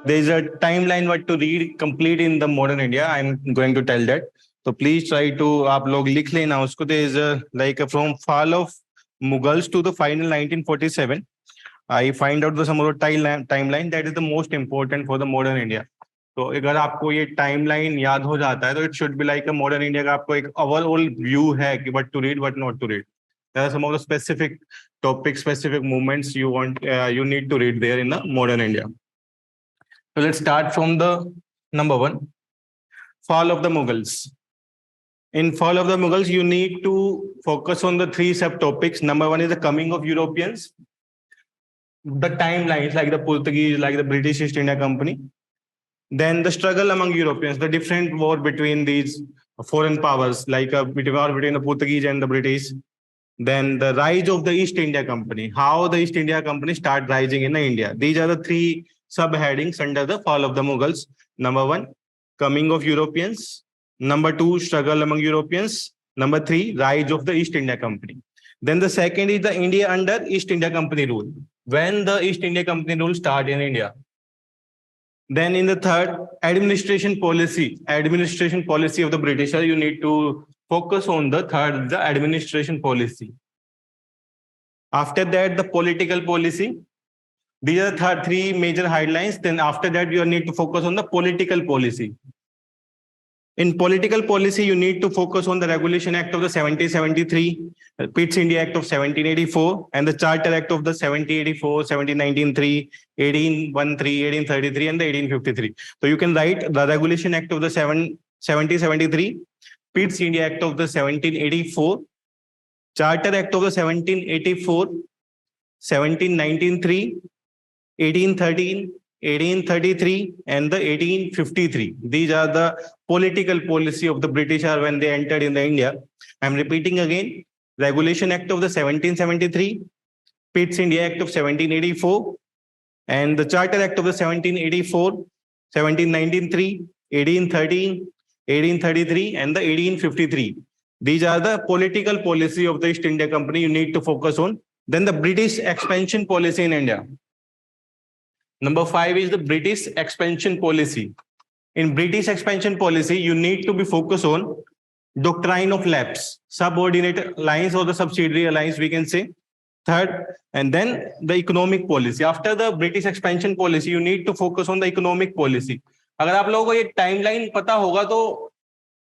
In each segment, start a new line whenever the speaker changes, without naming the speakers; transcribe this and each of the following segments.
there is a timeline what to read complete in the modern India. I'm going to tell that. So please try to आप लोग लिख लेना उसको. There is a like a from fall of Mughals to the final 1947. I find out the some of the timeline that is the most important for the modern India. तो अगर आपको ये timeline याद हो जाता है तो it should be like a modern India का आपको एक ओवरऑल व्यू है कि what to read what not to read. There are some of the specific topics, specific movements you want, you need to read there in the modern India. So let's start from the number one, fall of the Mughals. In fall of the Mughals, you need to focus on the three subtopics. Number one is the coming of Europeans, the timelines like the Portuguese, like the British East India Company. Then the struggle among Europeans, the different war between these foreign powers, like between the Portuguese and the British. Then the rise of the East India Company, how the East India Company start rising in India. These are the three subheadings under the fall of the Mughals. Number one, coming of Europeans. Number two, struggle among Europeans. Number three, rise of the East India Company. Then the second is the India under East India Company rule. When the East India Company rule start in India. Then in the third, administration policy of the British, you need to focus on the third, the administration policy. After that, the political policy. These are the three major headlines. Then after that, you need to focus on the political policy. In political policy, you need to focus on the Regulation Act of the 1773, Pitt's India Act of 1784, and the Charter Act of the 1784, 1793, 1813, 1833, and the 1853. So you can write the Regulation Act of the 1773, Pitt's India Act of the 1784, Charter Act of the 1784, 1793, 1813, 1833, and the 1853. These are the political policy of the British when they entered in the India. I'm repeating again, Regulation Act of the 1773, Pitt's India Act of 1784, and the Charter Act of the 1784, 1793, 1813, 1833, and the 1853. These are the political policy of the East India Company you need to focus on. Then the British expansion policy in India. Number five is the British expansion policy. In British expansion policy, you need to be focused on doctrine of lapse, subordinate alliance or the subsidiary alliance, we can say. Third, and then the economic policy. After the British expansion policy, you need to focus on the economic policy. अगर आप लोगों को ये timeline पता होगा तो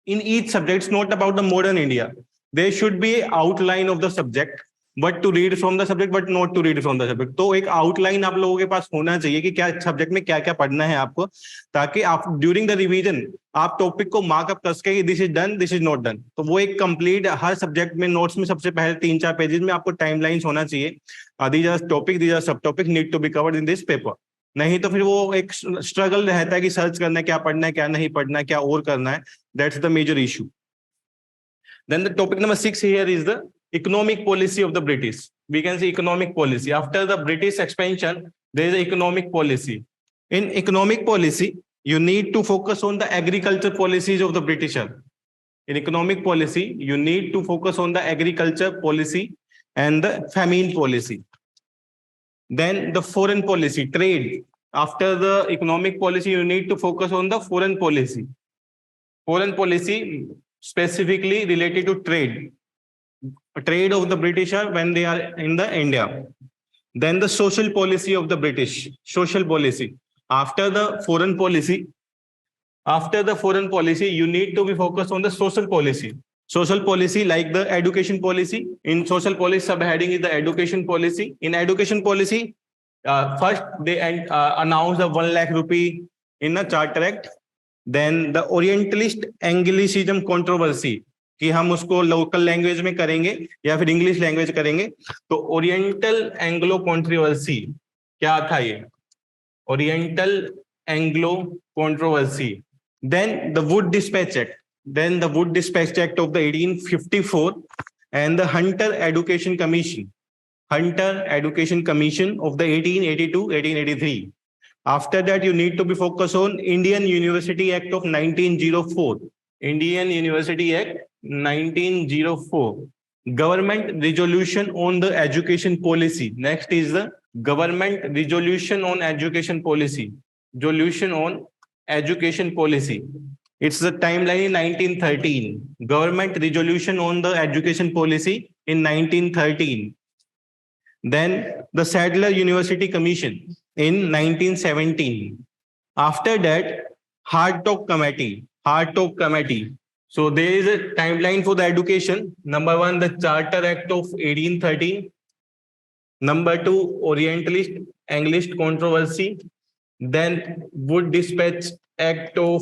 in each subject, it's not about the modern India. There should be an outline of the subject. What to read from the subject, but not to read from the subject. तो एक outline आप लोगों के पास होना चाहिए कि क्या subject में क्या क्या पढ़ना है आपको, ताकि आप ड्यूरिंग द रिवीजन आप टॉपिक को मार्कअप कर सके कि this is done, this is not done. तो वो एक कंप्लीट हर सब्जेक्ट में नोट्स में सबसे पहले 3-4 पेजेस में आपको टाइमलाइंस होना चाहिए. These are topic, these are sub topic need to be covered in this paper. नहीं तो फिर वो एक स्ट्रगल रहता है कि सर्च करना है, क्या पढ़ना है, क्या नहीं पढ़ना है, क्या और करना है. That's the major issue. Then the topic number 6 here is the economic policy of the British. We can say economic policy. After the British expansion, there is economic policy. In economic policy, you need to focus on the agriculture policies of the Britisher. In economic policy, you need to focus on the agriculture policy and the famine policy. Then the foreign policy, trade. After the economic policy, you need to focus on the foreign policy. Foreign policy specifically related to trade of the British when they are in the India. Then the social policy of the British, social policy. After the foreign policy, you need to be focused on the social policy. Social policy like the education policy. In social policy, subheading is the education policy. In education policy, first they announced the 1 lakh rupee in the Charter Act. Then the Orientalist Anglicism controversy कि हम उसको local language में करेंगे या फिर English language करेंगे. तो oriental Anglo controversy क्या था ये? Oriental Anglo controversy. Then the Wood Dispatch Act. Then the Wood Dispatch Act of the 1854 and the Hunter Education Commission. Hunter Education Commission of the 1882-1883. After that, you need to be focused on Indian University Act of 1904. Indian University Act 1904. Government resolution on the education policy. Next is the government resolution on education policy. resolution on education policy. It's the timeline in 1913. Government resolution on the education policy in 1913. Then the Sadler University Commission in 1917. After that, Hartog Committee. Hartog Committee. So there is a timeline for the education. Number one, the Charter Act of 1813. Number two, Orientalist English controversy. Then Wood Dispatch Act of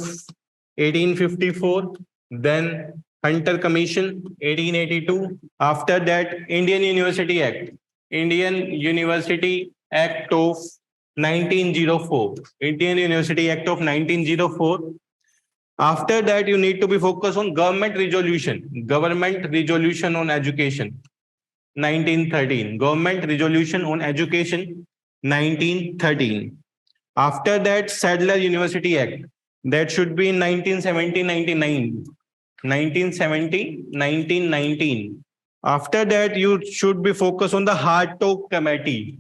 1854. Then Hunter Commission 1882. After that, Indian University Act. Indian University Act of 1904. Indian University Act of 1904. After that, you need to be focused on government resolution. Government resolution on education. 1913. Government resolution on education. 1913. After that, Sadler University Act. That should be in 1970-99. 1970-1919. After that, you should be focused on the Hartog Committee.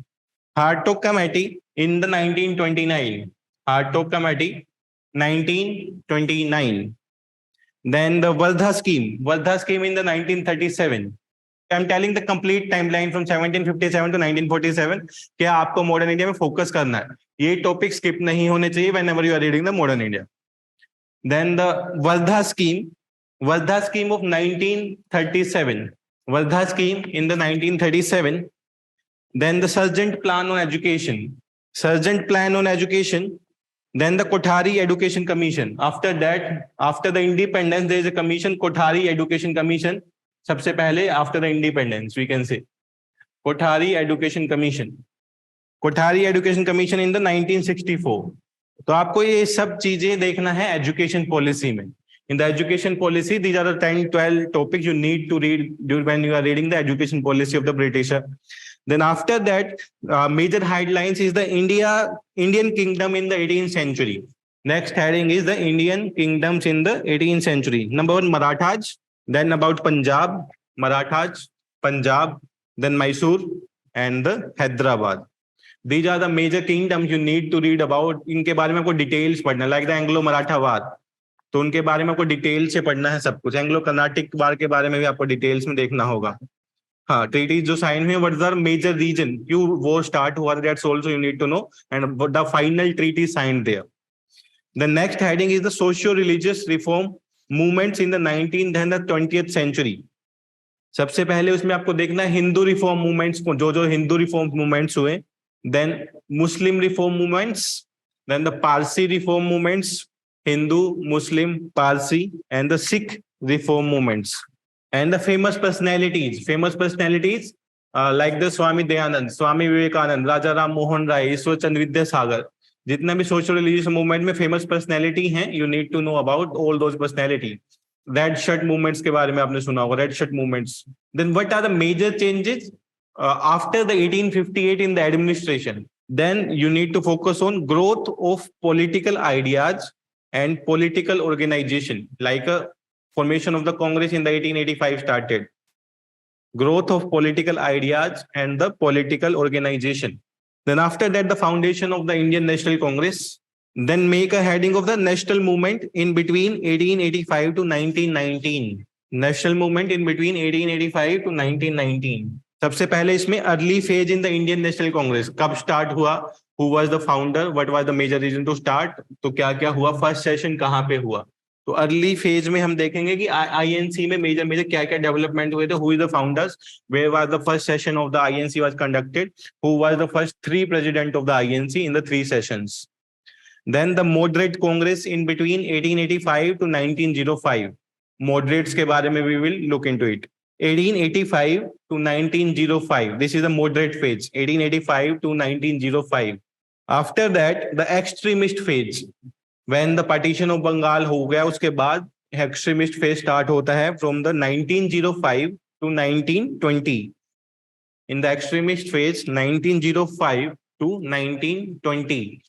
Hartog Committee in the 1929. Hartog Committee 1929. Then the Vardha Scheme. Vardha Scheme in the 1937. I'm telling the complete timeline from 1757 to 1947. क्या आपको modern India में focus करना है, ये topic skip नहीं होने चाहिए whenever you are reading the modern India. Then the Vardha Scheme of 1937. Vardha Scheme in the 1937. Then the Sargent Plan on Education. Sargent Plan on Education. Then the Kothari Education Commission. After that, after the independence, there is a commission, Kothari Education Commission. सबसे पहले after the independence, we can say Kothari Education Commission. Kothari Education Commission in the 1964. तो आपको ये सब चीजें देखना है education policy में. In the education policy, these are the 10-12 topics you need to read when you are reading the education policy of the British. Then after that, major headlines is the Indian Kingdom in the 18th century. Next heading is the Indian Kingdoms in the 18th century. Number one, Marathas. Then about Punjab, Marathas, Punjab, then Mysore and the Hyderabad. These are the major kingdoms you need to read about. इनके बारे में आपको details पढ़ना, like the Anglo-Maratha War. तो उनके बारे में आपको डिटेल से पढ़ना है सब कुछ. एंग्लो कर्नाटिक वार के बारे में भी आपको डिटेल्स में देखना होगा. हाँ, ट्रीटीज जो साइन हुए, what is the major reason क्यों वॉर स्टार्ट हुआ, that's also you need to know, and the final treaty signed there. The next heading is the socio religious reform movements in the 19th and the 20th century. सबसे पहले उसमें आपको देखना है Hindu reform movements, जो Hindu reform movements हुए. Then Muslim reform movements, then the Parsi reform movements, Hindu, Muslim, Parsi, and the Sikh reform movements, and the famous personalities like the Swami Dayanand, Swami Vivekanand, Raja Ram Mohan Rai, Ishwar Chandra Vidyasagar. जितना भी social religious movement में famous personality हैं, you need to know about all those personalities. Red shirt movements के बारे में आपने सुना होगा, red shirt movements. Then what are the major changes after the 1858 in the administration? Then you need to focus on growth of political ideas and political organization, like a formation of the Congress in the 1885 started. Growth of political ideas and the political organization. Then after that, the foundation of the Indian National Congress. Then make a heading of the national movement in between 1885 to 1919. National movement in between 1885 to 1919. सबसे पहले इसमें early phase in the Indian national Congress कब start हुआ, who was the founder, what was the major reason to start, तो क्या क्या हुआ, first session कहाँ पे हुआ. तो अर्ली फेज में हम देखेंगे कि आईएनसी में मेजर क्या क्या डेवलपमेंट हुए थे, who is the founders, where was the first session of the INC was conducted, who was the first 3 president of the INC in the 3 sessions. Then the moderate congress in between 1885 to 1905. Moderates के बारे में we will look into it. 1885 to 1905. This is the moderate phase, 1885 to 1905. After that, the extremist phase. When the partition of Bengal हो गया, उसके बाद extremist phase start होता है from the 1905 to 1920. In the extremist phase, 1905 to 1920.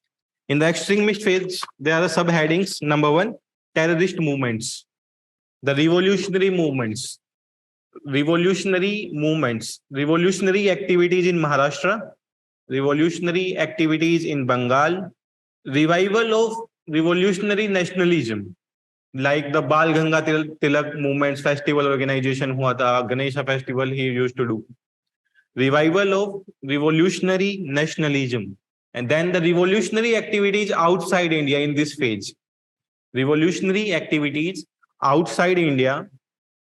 In the extremist phase, there are the subheadings. Number one, terrorist movements. The revolutionary movements. Revolutionary activities in Maharashtra, revolutionary activities in Bengal, revival of revolutionary nationalism, like the Bal Ganga Tilak movements, festival organization hua tha, Ganesha festival he used to do. Revival of revolutionary nationalism. And then the revolutionary activities outside India in this phase. Revolutionary activities outside India.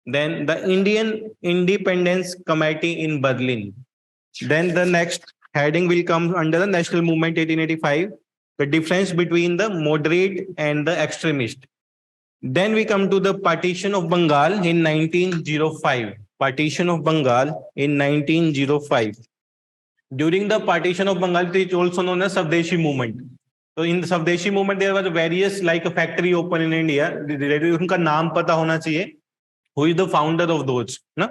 Then the Indian Independence Committee in Berlin. Then the next heading will come under the National Movement 1885, the difference between the moderate and the extremist. Then we come to the partition of Bengal in 1905. Partition of Bengal in 1905. During the partition of Bengal, it is also known as Savdeshi movement. So in the Savdeshi movement, there was various like a factory open in India. उनका नाम पता होना चाहिए. Who is the founder of those? Na?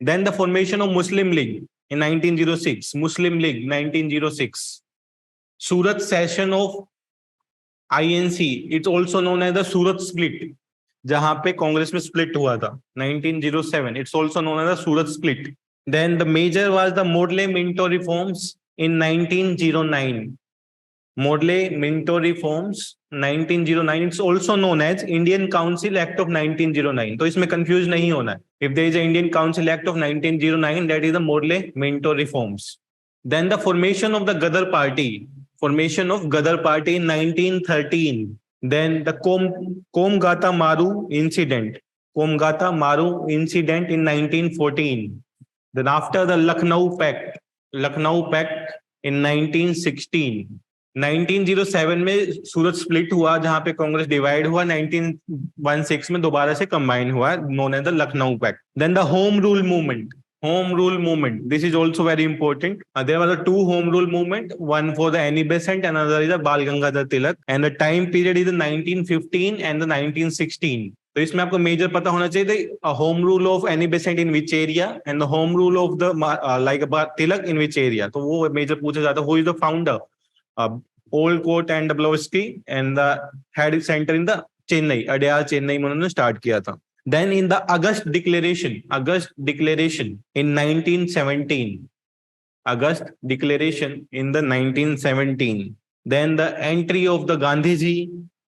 Then the formation of Muslim League in 1906. Muslim League 1906. Surat session of INC. It's also known as the Surat split. जहां पे कांग्रेस में split हुआ था 1907. It's also known as the Surat split. Then the major was the Morley Minto reforms in 1909. Morley Minto reforms 1909. It's also known as Indian Council Act of 1909. तो इसमें confuse नहीं होना है. If there is an Indian Council Act of 1909, that is the Morley Minto reforms. Then the formation of the Gadar Party. Formation of Gadar Party in 1913. Then the Komgata Maru incident. Komgata Maru incident in 1914. Then after the Lucknow Pact in 1916. 1907 में सूरत split हुआ जहां पे Congress divide हुआ. 1916 में दोबारा से combine हुआ, known as the Lucknow pact. Then the home rule movement. This is also very important. There were two home rule movement, one for the Annie Besant and another is the Bal Gangadhar Tilak, and the time period is the 1915 and the 1916. तो इसमें आपको major पता होना चाहिए home rule of Annie Besant in which area and the home rule of the like Tilak in which area. तो वो major पूछा जाता है. Who is the founder? Olcott and Blavatsky and the head centre in the Chennai, Adyar Chennai में उन्होंने start किया था. Then in the August Declaration in 1917. August Declaration in the 1917. Then the entry of the Gandhiji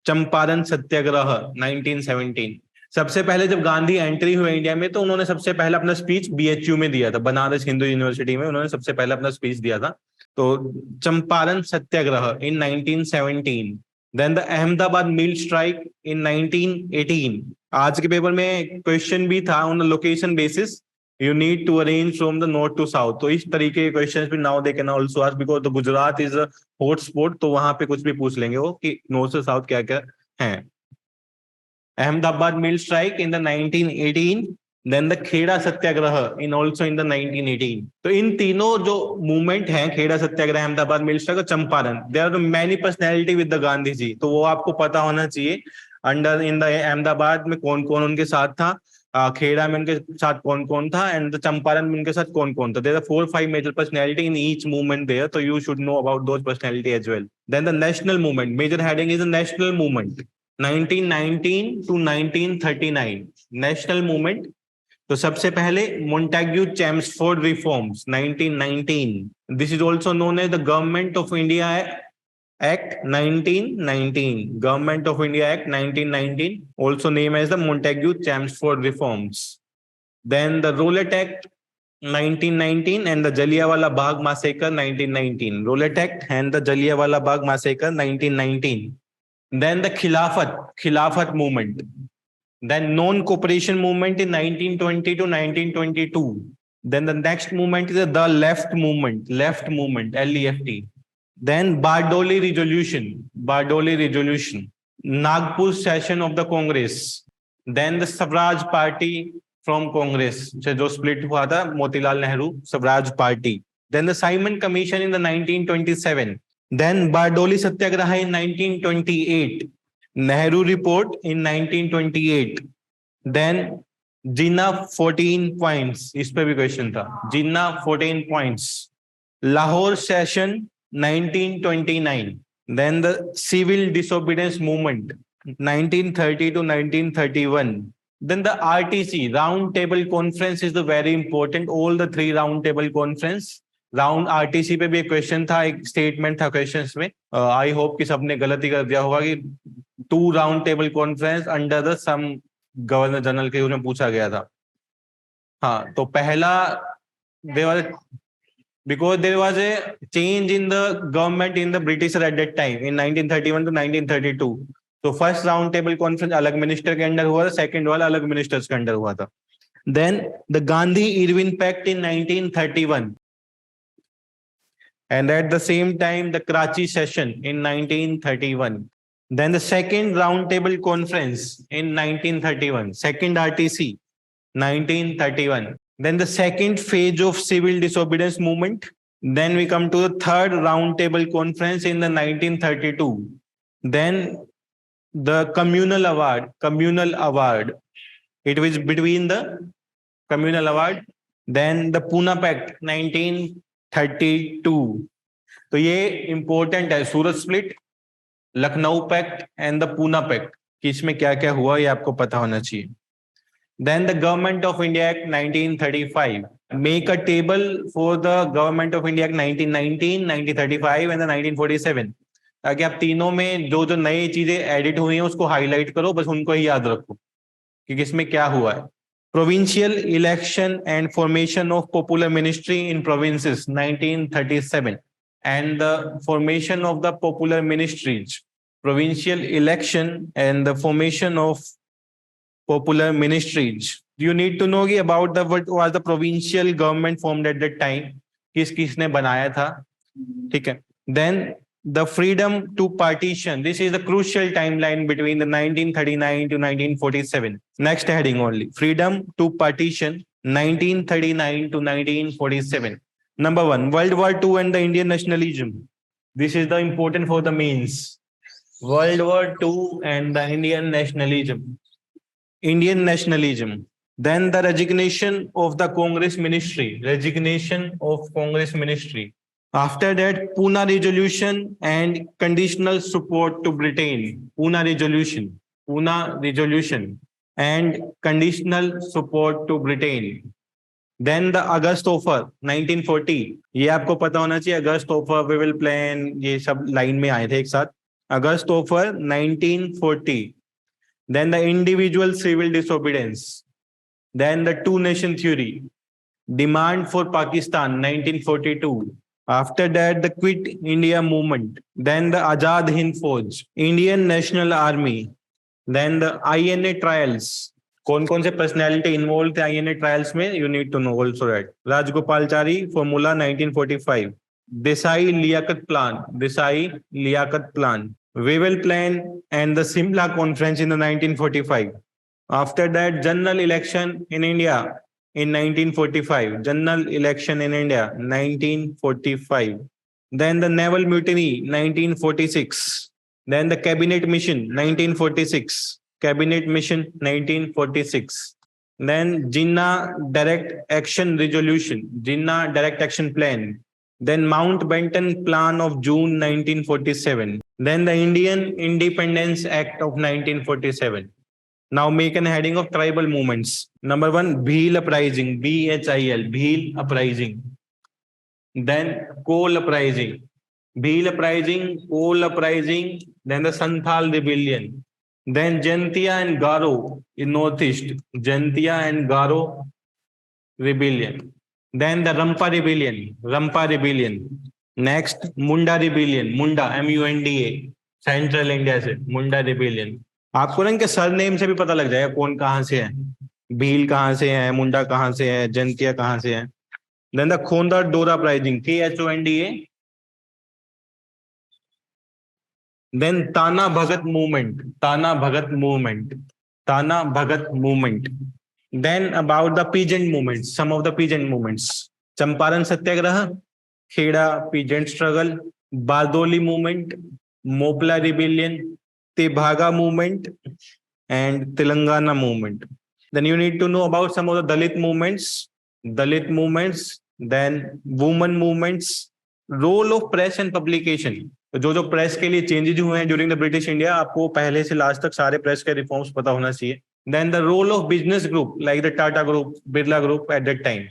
Champaran सत्याग्रह 1917. सबसे पहले जब Gandhi entry हुए India में तो उन्होंने सबसे पहले अपना स्पीच बीएचयू में दिया था, बनारस हिंदू यूनिवर्सिटी में उन्होंने सबसे पहले अपना स्पीच दिया था. तो Champaran satyagraha in 1917. Then the Ahmedabad mill strike in 1918. आज के पेपर में क्वेश्चन भी था on location basis, you need to arrange from the north to south. तो इस तरीके के क्वेश्चंस भी now they can also ask because the Gujarat is a hot spot. तो वहां पे कुछ भी पूछ लेंगे वो कि नॉर्थ से साउथ क्या क्या है. Ahmedabad mill strike in the 1918. Then the Kheda satyagraha in also in the 1918. तो इन तीनों जो मूवमेंट हैं, खेड़ा सत्याग्रह, अहमदाबाद मिल स्ट्राइक और Champaran, there are many personality with the Gandhi ji. तो वो आपको पता होना चाहिए. अंडर इन द अहमदाबाद में कौन कौन उनके साथ था, खेड़ा में उनके साथ कौन कौन था, एंड चंपारण में उनके साथ कौन कौन था. There are 4-5 major personality in each movement there, तो you should know about those personality as well. Then the national movement, major heading is the national movement 1919 to 1939. National movement. तो सबसे पहले Montagu Chelmsford reforms 1919. This is also known as the government of India Act 1919. Government of India Act 1919, also named as the Montagu-Chelmsford Reforms. Then the Rowlatt Act 1919 and the Jallianwala Bagh Massacre 1919. Rowlatt Act and the Jallianwala Bagh Massacre 1919. Then the Khilafat movement. Then non-cooperation movement in 1920 to 1922. Then the next movement is the left movement, LEFT. Then Bardoli resolution, Nagpur session of the Congress. Then the Swaraj Party from Congress, जो split हुआ था, Motilal Nehru Swaraj Party. Then the Simon Commission in the 1927. Then Bardoli Satyagraha in 1928. Nehru Report in 1928. Then Jinnah 14 points. इस पे भी question था. Jinnah 14 points. Lahore session 1929. Then the civil disobedience movement 1930 to 1931. Then the RTC, round table conference, is the very important. All the three round table conference round RTC पे भी एक question था, एक statement था questions में, I hope कि सबने गलती कर दिया होगा कि 2 round table conference under the some governor general के उन्हें पूछा गया था। हाँ, तो पहला because there was a change in the government in the British at that time in 1931 to 1932. तो फर्स्ट राउंड टेबल कॉन्फ्रेंस अलग मिनिस्टर के अंडर हुआ था, सेकंड वाला अलग मिनिस्टर्स के अंडर हुआ था। Then the Gandhi Irwin pact in 1931 and at the same time the Karachi session in 1931. Then the second round table conference in 1931, second RTC 1931. Then the second phase of civil disobedience movement. Then we come to the third roundtable conference in the 1932. Then the communal award. It was between the communal award. Then the Pune Pact 1932. तो ये important है, Surat split, Lucknow pact and the Poona pact, कि इसमें क्या क्या हुआ ये आपको पता होना चाहिए। Then the Government of India Act 1935. Make a table for the Government of India Act 1919, 1935 and the 1947. ताकि आप तीनों में जो जो नई चीजें एडिट हुई हैं उसको हाईलाइट करो, बस उनको ही याद रखो कि किसमें क्या हुआ है। Provincial election and formation of popular ministry in provinces 1937 and the formation of the popular ministries. Provincial election and the formation of popular ministries. You need to know about the what was the provincial government formed at that time, किस किसने बनाया था, ठीक है। Then the freedom to partition. This is the crucial timeline between the 1939 to 1947. Next heading only. Freedom to partition 1939 to 1947. Number 1, World War II and the Indian nationalism. This is the important for the mains. World War II and the Indian nationalism. Indian nationalism. Then the resignation of the Congress ministry. Resignation of Congress ministry. After that, Pune resolution and conditional support to Britain. Pune resolution. Pune resolution and conditional support to Britain. Then the August offer 1940. ये आपको पता होना चाहिए, अगस्त offer, we will plan, ये सब line में आए थे एक साथ। अगस्त offer 1940. Then the individual civil disobedience. Then the two nation theory. Demand for Pakistan 1942. After that, the Quit India movement. Then the Azad Hind Fauj, Indian National Army. Then the INA trials. कौन-कौन से personality involve थे INA trials में, you need to know also that. Rajagopalachari formula 1945, Desai Liaquat plan, Wavell Plan and the Simla Conference in the 1945. After that, general election in India in 1945. General election in India 1945. Then the naval mutiny 1946. Then the cabinet mission 1946. Cabinet mission 1946. Then Jinnah Direct Action Resolution, Jinnah Direct Action Plan. Then Mountbatten Plan of June 1947. Then the Indian Independence Act of 1947. Now make an heading of tribal movements. Number 1, Bhil Uprising, BHIL, Bhil Uprising. Then Coal Uprising, Bhil Uprising, Coal Uprising. Then the Santhal Rebellion. Then Jantia and Garo in Northeast, Jantia and Garo Rebellion. Then the Rampa Rebellion. Next, Munda Rebellion, Munda, MUNDA, Central India से Munda Rebellion. आपको ना इनके surname से भी पता लग जाएगा कौन कहाँ से है, भील कहाँ से है, मुंडा कहाँ से है, जंतिया कहाँ से है। Then the Khondar Dora Uprising, KHONDA. Then Tana Bhagat movement. Then about the peasant movements, some of the peasant movements. Champaran Satyagraha, Kheda peasant struggle, Bardoli movement, Mopla rebellion, Tebhaga movement, and Telangana movement. Then you need to know about some of the Dalit movements, then women movements, role of press and publication. जो press के लिए changes हुए हैं during the British India, आपको पहले से last तक सारे प्रेस के रिफॉर्म्स पता होना चाहिए। Then the role of business group like the Tata group, Birla group at that time.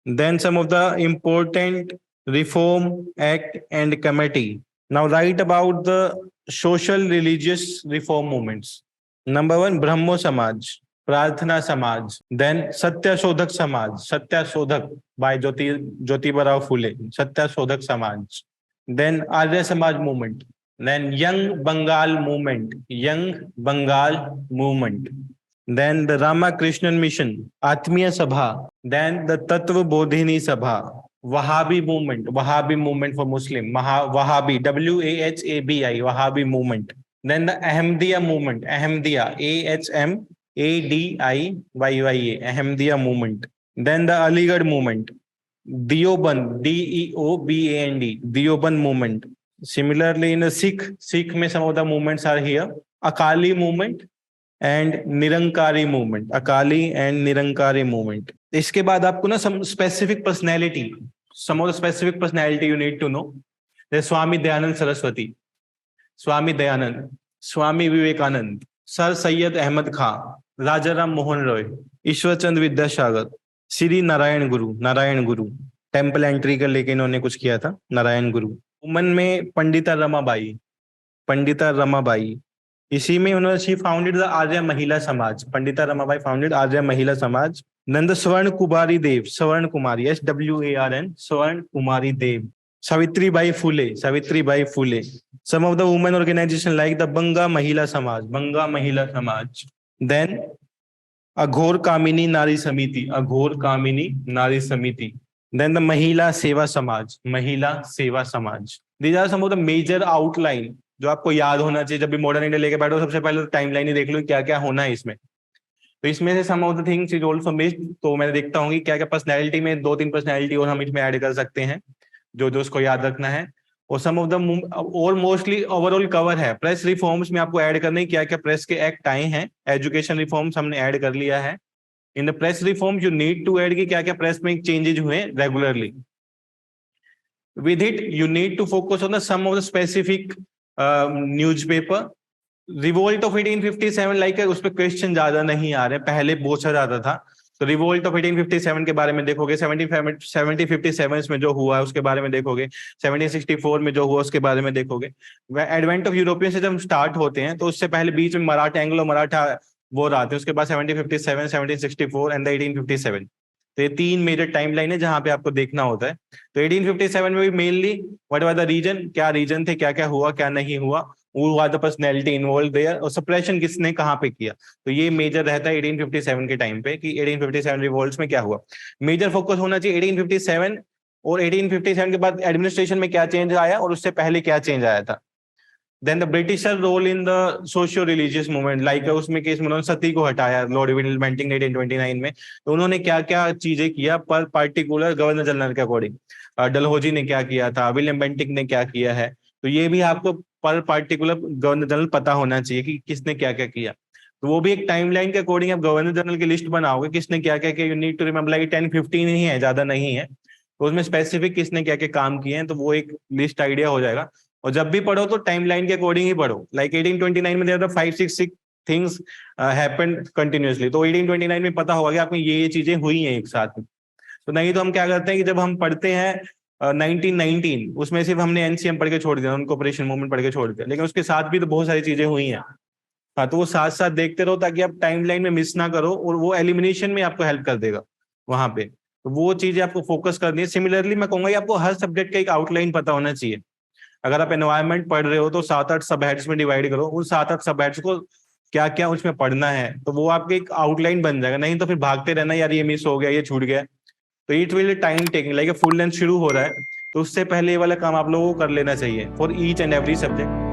Then some of the important reform act and committee. Now write about the social religious reform movements. Number one, Brahmo Samaj, Prarthana Samaj. Then Satya Shodhak Samaj, Satya Shodhak by Jyotiba Rao Phule, Satya Shodhak Samaj. Then Arya Samaj movement. Then Young Bengal movement, Young Bengal movement. Then the Ramakrishnan Mission, Atmiya Sabha. Then the Tattva Bodhini Sabha, Wahhabi movement for Muslim, Wahhabi, WAHABI, Wahhabi movement. Then the Ahmadiyya movement, Ahmadiyya, AHMADIYYA, Ahmadiyya movement. Then the Aligarh movement, Deoband, DEOBAND, Deoband movement. Similarly, in the Sikh में some of the movements are here. Akali movement and Nirankari movement, Akali and Nirankari movement. इसके बाद आपको ना some specific personality, some of the specific personality you need to know. There's Swami Dayanand Saraswati, Swami Dayanand, Swami Vivekanand, Sir Syed Ahmad Khan, Rajaram Mohan Roy, Ishwar Chand Vidyasagar, Shri Narayan Guru temple entry कर लेके इन्होंने कुछ किया था, नारायण गुरु। Woman में पंडिता रमाबाई, इसी में उन्होंने शी फाउंडेड द आर्य महिला समाज, पंडिता रमाबाई फाउंडेड आर्य महिला समाज। नंद स्वर्ण कुमारी देव, स्वर्ण Kumari, SWARN, Swarn Kumari Dev. Savitribai Phule, some of the women organisation like the Banga Mahila Samaj, then अघोर कामिनी नारी समिति, then the Mahila Seva Samaj. These are some of the major outline जो आपको याद होना चाहिए जब भी मॉडर्न इंडिया लेके बैठो। सबसे पहले तो टाइमलाइन ही देख लो क्या क्या होना है इसमें। तो इसमें से some of the things is also missed, तो मैं देखता हूँ कि क्या क्या पर्सनैलिटी में 2-3 पर्सनैलिटी और हम इसमें ऐड कर सकते हैं जो उसको याद रखना है। और सम ऑफ द और मोस्टली ओवरऑल कवर है। प्रेस रिफॉर्म्स में आपको ऐड करने क्या क्या प्रेस के एक्ट आए हैं। एजुकेशन रिफॉर्म्स हमने ऐड कर लिया है। In the press reforms you need to add कि क्या क्या प्रेस में चेंजेस हुए regularly. With it you need to focus on the some of the specific newspaper. Revolt of 1857 like उस पर क्वेश्चन ज्यादा नहीं आ रहे, पहले पूछा जाता था। तो रिवोल्ट ऑफ 1857 के बारे में देखोगे, 1757 में जो हुआ उसके बारे में देखोगे, 1764 में जो हुआ उसके बारे में देखोगे। एडवेंट ऑफ यूरोपियन से जब स्टार्ट होते हैं तो उससे पहले बीच में मराठा, एंग्लो मराठा वॉर आते हैं, उसके बाद 1757, 1764 एंड 1857। तो ये 3 मेजर टाइमलाइन है जहां पे आपको देखना होता है। तो 1857 में भी mainly what was the reason, क्या रीजन थे, क्या क्या हुआ क्या नहीं हुआ, वो was the personality involve there, और सप्रेशन किसने कहाँ पे किया। तो ये मेजर रहता है 1857 के टाइम पे कि 1857 रिवॉल्ट्स में क्या हुआ। मेजर फोकस होना चाहिए 1857 और 1857 के बाद एडमिनिस्ट्रेशन में क्या चेंज आया और उससे पहले क्या चेंज आया था। Then the Britisher role in the socio religious movement, like उसमें केस में उन्होंने सती को हटाया लॉर्ड विलियम बेंटिंग 1829 में। तो उन्होंने क्या क्या चीजें किया पर पार्टिकुलर गवर्नर जनरल के अकॉर्डिंग। डलहौजी ने क्या किया था, विलियम बेंटिंग ने क्या किया है, तो ये भी आपको पर पार्टिकुलर गवर्नर जनरल पता होना चाहिए कि किसने क्या क्या किया। तो वो भी एक टाइमलाइन के अकॉर्डिंग आप गवर्नर जनरल की लिस्ट बनाओगे, किसने क्या क्या किया। You need to remember like 10-15 ही है, ज्यादा नहीं है। तो उसमें स्पेसिफिक किसने क्या क्या काम किए हैं, तो वो एक लिस्ट आइडिया हो जाएगा। और जब भी पढ़ो तो टाइमलाइन के अकॉर्डिंग ही पढ़ो। लाइक 1829 में there were 5-6 things happened continuously, तो 1829 में पता होगा कि आपको ये चीजें हुई हैं एक साथ में। तो नहीं तो हम क्या करते हैं कि जब हम पढ़ते हैं 1919 उसमें सिर्फ हमने एनसीएम पढ़ के छोड़ दिया, उनको ऑपरेशन मूवमेंट पढ़ के छोड़ दिया, लेकिन उसके साथ भी तो बहुत सारी चीजें हुई हैं। हाँ, तो वो साथ साथ देखते रहो ताकि आप टाइमलाइन में मिस ना करो, और वो एलिमिनेशन में आपको हेल्प कर देगा वहां पे। तो वो चीजें आपको फोकस करनी है। सिमिलरली मैं कहूंगा कि आपको हर सब्जेक्ट का एक आउटलाइन पता होना चाहिए। अगर आप एनवायरनमेंट पढ़ रहे हो तो 7-8 सब हेड्स में डिवाइड करो, उन 7-8 सब हेड्स को क्या क्या उसमें पढ़ना है, तो वो आपके एक आउटलाइन बन जाएगा। नहीं तो फिर भागते रहना, यार ये मिस हो गया, ये छूट गया। तो it will time taking, like full length शुरू हो रहा है तो उससे पहले ये वाला काम आप लोगों को कर लेना चाहिए for each and every subject.